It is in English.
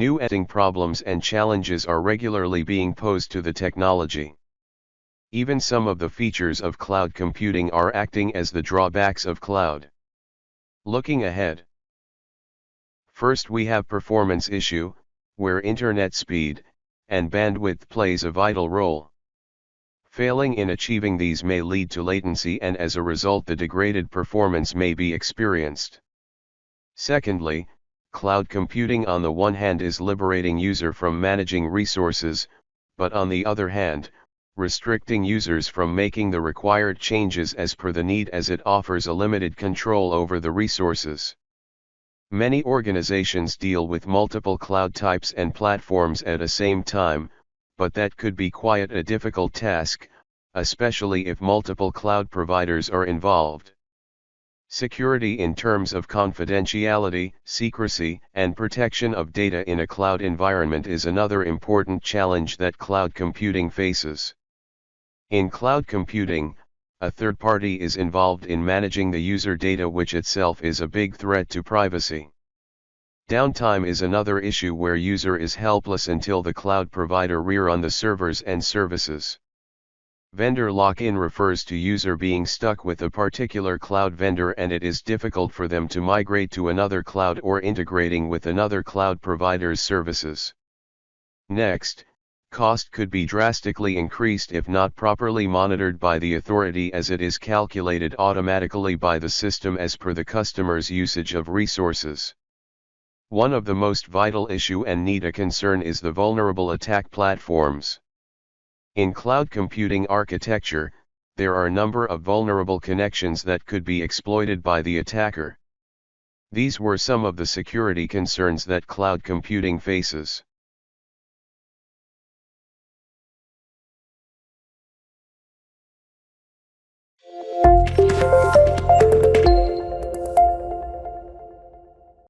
New ethical problems and challenges are regularly being posed to the technology. Even some of the features of cloud computing are acting as the drawbacks of cloud. Looking ahead. First, we have performance issue, where internet speed and bandwidth plays a vital role. Failing in achieving these may lead to latency, and as a result the degraded performance may be experienced. Secondly, cloud computing on the one hand is liberating user from managing resources, but on the other hand, restricting users from making the required changes as per the need, as it offers a limited control over the resources. Many organizations deal with multiple cloud types and platforms at a same time, but that could be quite a difficult task, especially if multiple cloud providers are involved. Security in terms of confidentiality, secrecy, and protection of data in a cloud environment is another important challenge that cloud computing faces. In cloud computing, a third party is involved in managing the user data, which itself is a big threat to privacy. Downtime is another issue where user is helpless until the cloud provider rerun the servers and services. Vendor lock-in refers to user being stuck with a particular cloud vendor and it is difficult for them to migrate to another cloud or integrating with another cloud provider's services. Next, cost could be drastically increased if not properly monitored by the authority, as it is calculated automatically by the system as per the customer's usage of resources. One of the most vital issue and need a concern is the vulnerable attack platforms. In cloud computing architecture, there are a number of vulnerable connections that could be exploited by the attacker. These were some of the security concerns that cloud computing faces.